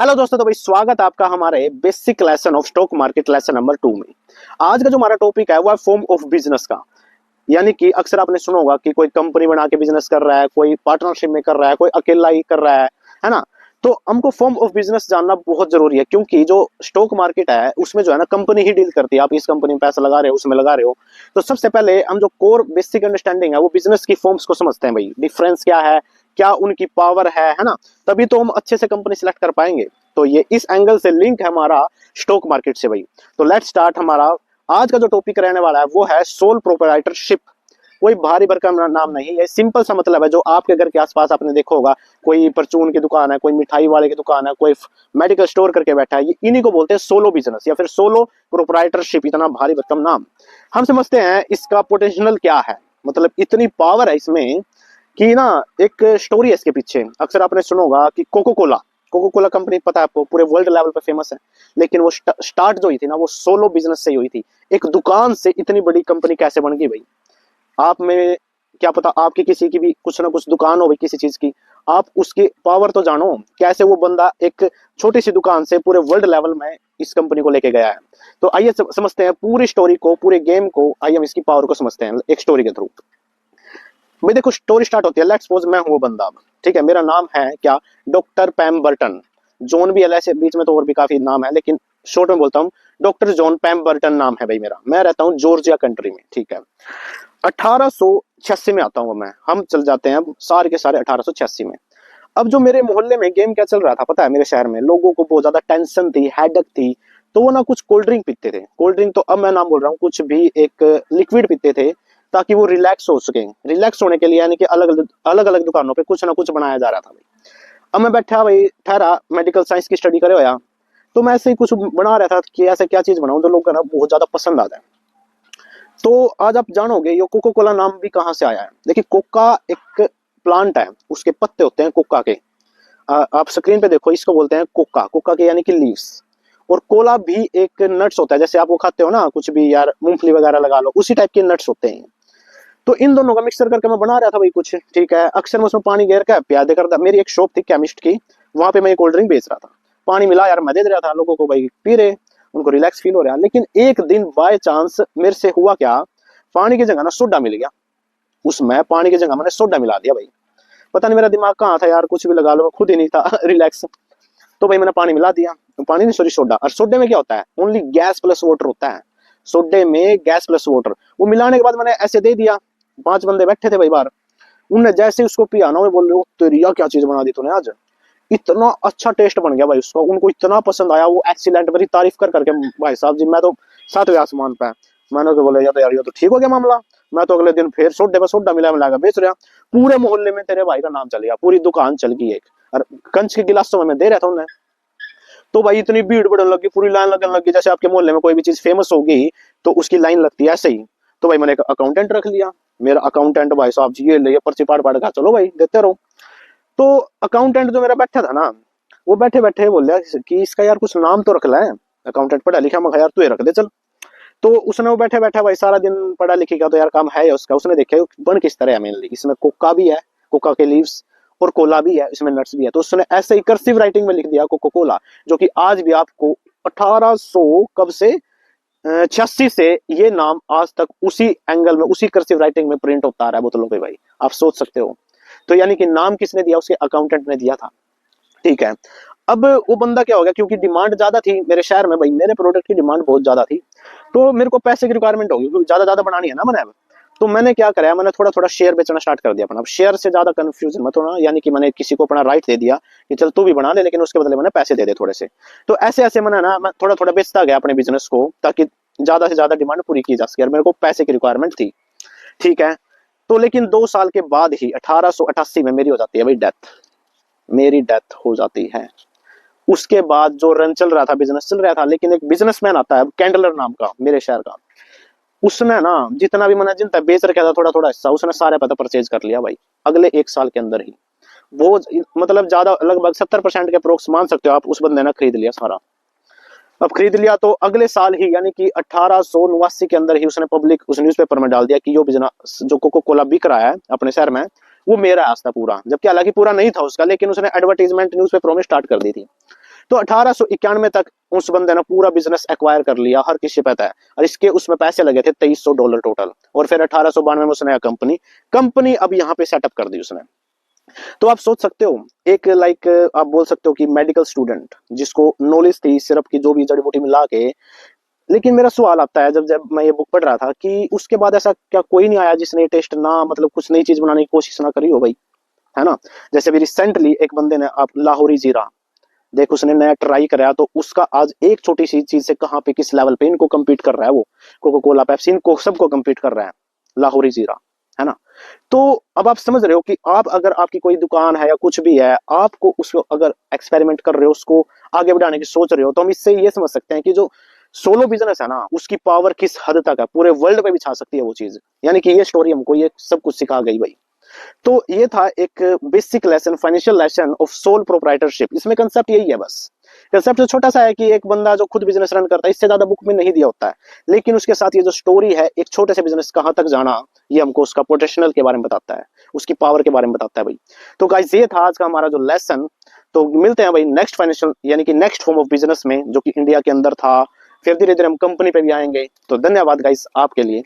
Hello दोस्तों, तो भाई स्वागत है आपका हमारे basic lesson of stock market lesson number 2 में। आज का जो हमारा टॉपिक है वो है फॉर्म ऑफ बिजनेस का। यानी कि अक्सर आपने सुना होगा कि कोई कंपनी बना के बिजनेस कर रहा है, कोई पार्टनरशिप में कर रहा है, कोई अकेला ही कर रहा है ना। तो हमको फॉर्म ऑफ बिजनेस जानना बहुत जरूरी है, क्योंकि जो स्टॉक मार्केट है उसमें जो है ना कंपनी ही डील करती है। आप इस कंपनी में पैसा लगा रहे हो, उसमें लगा रहे हो। तो सबसे पहले हम जो कोर बेसिक अंडरस्टैंडिंग है वो बिजनेस की फॉर्म्स को समझते हैं। भाई डिफरेंस क्या है, क्या उनकी पावर है ना। तभी तो हम अच्छे से कंपनी सिलेक्ट कर पाएंगे। तो ये इस एंगल से लिंक है हमारा स्टॉक मार्केट से भाई। तो लेट्स स्टार्ट। हमारा आज का जो टॉपिक रहने वाला है वो है सोल प्रोप्राइटरशिप। कोई भारी भरकम नाम नहीं है, सिंपल सा मतलब है जो आपके घर के आसपास आपने देखा होगा। कोई परचून की दुकान है, कोई मिठाई वाले की दुकान है, कोई मेडिकल स्टोर करके बैठा है, ये इन्हीं को बोलते हैं सोलो बिजनेस या फिर सोलो प्रोप्राइटरशिप। इतना भारी भरकम नाम। हम समझते हैं इसका पोटेंशियल क्या है, मतलब इतनी पावर है इसमें कि ना एक स्टोरी है इसके पीछे। अक्सर आपने सुना होगा कि कोको कोला कंपनी, पता है आपको, पूरे वर्ल्ड लेवल पे फेमस है। लेकिन वो स्टार्ट जो हुई थी ना वो सोलो बिजनेस से ही हुई थी। एक दुकान से इतनी बड़ी कंपनी कैसे बन गई भाई। आप में क्या पता, आपकी किसी की भी कुछ ना कुछ दुकान हो भाई किसी चीज की। आप उसकी पावर तो जानो, कैसे वो बंदा एक छोटी सी दुकान से पूरे वर्ल्ड लेवल में इस कंपनी को लेके गया है। तो आइए समझते हैं पूरी स्टोरी को, पूरे गेम को। आइए हम इसकी पावर को समझते हैं एक स्टोरी के थ्रू। भाई देखो, स्टोरी स्टार्ट होती है। लेट्स सपोज मैं हूँ वो बंदा, ठीक है। मेरा नाम है क्या, डॉक्टर पैम बर्टन। जॉन भी है, ऐसे बीच में तो और भी काफी नाम है, लेकिन शॉर्ट में बोलता हूँ डॉक्टर जॉन पैम बर्टन नाम है भाई मेरा। मैं रहता हूँ जॉर्जिया कंट्री में, ठीक है। 1886 में आता हूँ मैं। हम चल जाते हैं अब सारे के सारे 1886 में। अब जो मेरे मोहल्ले में गेम क्या चल रहा था पता है, मेरे शहर में लोगों को बहुत ज्यादा टेंशन थी, हेडेक थी। तो वो ना कुछ कोल्ड ड्रिंक पीते थे। कोल्ड ड्रिंक तो अब मैं नाम बोल रहा हूँ, कुछ भी एक लिक्विड पीते थे ताकि वो रिलैक्स हो सके। रिलैक्स होने के लिए यानी कि अलग अलग दुकानों पे कुछ ना कुछ बनाया जा रहा था भाई। अब मैं बैठा भाई, ठहरा मेडिकल साइंस की स्टडी करे होया। तो मैं ऐसे ही कुछ बना रहा था कि ऐसे क्या चीज बनाऊं जो लोगों को ना बहुत ज्यादा पसंद आ जाए। तो आज आप जानोगे ये कोको कोला नाम भी कहाँ से आया है। देखिए, कोका एक प्लांट है, उसके पत्ते होते हैं कोका के। आप स्क्रीन पे देखो, इसको बोलते हैं कोका। कोका के यानी कि लीव्स। और कोला भी एक नट्स होता है, जैसे आप वो खाते हो ना कुछ भी यार, मूंगफली वगैरह लगा लो, उसी टाइप के नट्स होते हैं। तो इन दोनों का मिक्सर करके मैं बना रहा था भाई कुछ, ठीक है। अक्सर मैं उसमें पानी घेर के प्यादे करता। मेरी एक शॉप थी केमिस्ट की, वहां पे मैं कोल्ड ड्रिंक बेच रहा था। पानी मिला यार, मैं दे रहा था लोगों को भाई, पी रहे, उनको रिलैक्स फील हो रहा है। लेकिन एक दिन बाय चांस मेरे से हुआ क्या, पानी की जगह ना सोडा मिल गया। उसमें पानी की जगह मैंने सोडा मिला दिया भाई। पता नहीं मेरा दिमाग कहाँ था यार, कुछ भी लगा लो, मैं खुद ही नहीं था रिलैक्स। तो भाई मैंने पानी मिला दिया, पानी नहीं सॉरी सोडा। और सोडे में क्या होता है, ओनली गैस प्लस वाटर होता है। सोडे में गैस प्लस वाटर। वो मिलाने के बाद मैंने ऐसे दे दिया। 5 बंदे बैठे थे भाई बाहर। उनने जैसे उसको पिया ना, वो बोल रहे हो तेरी क्या चीज बना दी तूने आज। इतना अच्छा टेस्ट बन गया भाई उसका, उनको इतना पसंद आया, वो एक्सीलेंट, मेरी तारीफ कर करके। भाई साहब जी, मैं तो 7वें आसमान पे। मैंने तो बोला यार, तो यार ये तो ठीक हो गया मामला। मैं तो अगले दिन फिर सोडे पर सोडा मिला बेच रहा। पूरे मोहल्ले में तेरे भाई का नाम चल गया, पूरी दुकान चल गई एक। और कंच के गिलासों में मैं दे रहा था उन्हें। तो भाई इतनी भीड़ बढ़ने लगी, पूरी लाइन लगने लगी। जैसे आपके मोहल्ले में कोई भी चीज फेमस होगी तो उसकी लाइन लगती है, ऐसे ही। तो भाई मैंने एक अकाउंटेंट रख लिया। मेरा अकाउंटेंट, भाई साहब जी ये ले पर्ची पाड़ पाड़ का, चलो भाई देते रहो। तो अकाउंटेंट जो मेरा बैठा था ना, वो बैठे बैठे बोल रहा कि इसका यार कुछ नाम तो रख ला है। अकाउंटेंट पढ़ा लिखा, मैं यार तू ये रख दे चल। तो उसने वो बैठे बैठा भाई सारा दिन पढ़ा लिखी का तो यार काम है उसका। उसने देखा बन किस तरह है मेनली, इसमें कोका भी है, कोका के लीव्स, और कोला भी है, इसमें नट्स भी है। तो उसने ऐसे ही कर्सिव राइटिंग में लिख दिया कोको कोला, जो कि आज भी आपको 1800 कब से 86 से ये नाम आज तक उसी एंगल में, उसी कर्सिव राइटिंग में प्रिंट होता आ रहा है बोतलों पे भाई। आप सोच सकते हो। तो यानी कि नाम किसने दिया, उसके अकाउंटेंट ने दिया था, ठीक है। अब वो बंदा क्या हो गया, क्योंकि डिमांड ज्यादा थी मेरे शहर में भाई, मेरे प्रोडक्ट की डिमांड बहुत ज्यादा थी। तो मेरे को पैसे की रिक्वायरमेंट होगी, क्योंकि ज्यादा ज्यादा बनानी है ना मैंने। तो मैंने क्या करा, मैंने थोड़ा थोड़ा शेयर बेचना स्टार्ट कर दिया अपना। अब शेयर से ज्यादा कंफ्यूजन मत होना, यानी कि मैंने किसी को अपना राइट दे दिया कि चल तू भी बना ले, लेकिन उसके बदले मैंने पैसे दे दे थोड़े से। तो ऐसे ऐसे मैंने ना, मैं थोड़ा थोड़ा बेचता गया अपने बिजनेस को, ताकि ज्यादा से ज्यादा डिमांड पूरी की जा सके। और मेरे को पैसे की रिक्वायरमेंट थी, ठीक है। तो लेकिन 2 साल के बाद ही 1888 में मेरी हो जाती है भाई डेथ। मेरी डेथ हो जाती है। उसके बाद जो रन चल रहा था, बिजनेस चल रहा था, लेकिन एक बिजनेसमैन आता है कैंडलर नाम का, मेरे शहर का। उसने ना जितना भी मैंने जितना बेच रखा था थोड़ा थोड़ा हिस्सा, उसने सारे पता परचेज कर लिया भाई, अगले 1 साल के अंदर ही। वो मतलब ज्यादा, लगभग 70% के अप्रोक्स मान सकते हो आप, उस बंदे ने खरीद लिया सारा। अब खरीद लिया तो अगले साल ही, यानी कि 1889 के अंदर ही उसने पब्लिक उस न्यूज़पेपर में डाल दिया कि यो बिजनेस जो कोको कोला बिक रहा है अपने शहर में, वो मेरा आज था पूरा। जबकि हालांकि पूरा नहीं था उसका, लेकिन उसने एडवर्टीजमेंट न्यूज़पेपरों में स्टार्ट कर दी थी। तो 1891 तक उस बंदे ने पूरा बिजनेस एक्वायर कर लिया, हर किसी पता है। और इसके उसमें पैसे लगे थे $2300 टोटल। और फिर 1892 में उसने कंपनी अब यहाँ पे सेटअप कर दी उसने। तो आप सोच सकते हो, एक लाइक आप बोल सकते हो कि मेडिकल स्टूडेंट जिसको नॉलेज थी सिरप की जो भी जड़ी बूटी मिला के, लेकिन मेरा सवाल आता है जब जब मैं ये बुक पढ़ रहा था कि उसके बाद ऐसा क्या कोई नहीं आया जिसने ये टेस्ट ना मतलब कुछ नई चीज बनाने की कोशिश ना करी हो भाई, है ना। जैसे अभी रिसेंटली एक बंदे ने आप लाहौरी जीरा देख, उसने नया ट्राई कराया तो उसका आज एक छोटी सी चीज से कहाँ पे किस लेवल पे इनको कम्पीट कर रहा है, वो कोका कोला पेप्सी इनको सबको कम्पीट कर रहा है लाहौरी जीरा, है ना। तो अब आप समझ रहे हो कि आप अगर आपकी कोई दुकान है या कुछ भी है, आपको उसको अगर एक्सपेरिमेंट कर रहे हो, उसको आगे बढ़ाने की सोच रहे हो, तो हम इससे ये समझ सकते हैं कि जो सोलो बिजनेस है ना, उसकी पावर किस हद तक है, पूरे वर्ल्ड पे भी छा सकती है वो चीज। यानी कि ये स्टोरी हमको ये सब कुछ सिखा गई भाई। तो ये था एक basic lesson, financial lesson of sole proprietorship. इसमें कंसेप्ट यही है बस। कंसेप्ट जो छोटा सा है कि एक बंदा जो खुद बिजनेस रन करता है, इससे ज्यादा बुक में नहीं दिया होता है, लेकिन उसके साथ ये जो स्टोरी है एक छोटे से बिजनेस कहां तक जाना, ये हमको उसका पोटेंशियल के बारे में बताता है, उसकी पावर के बारे में बताता है भाई। तो गाइस ये था आज का हमारा जो लेसन। तो मिलते हैं भाई नेक्स्ट फाइनेंशियल यानी कि नेक्स्ट फॉर्म ऑफ बिजनेस में, जो कि इंडिया के अंदर था। फिर धीरे धीरे हम कंपनी पे भी आएंगे। तो धन्यवाद गाइस आपके लिए।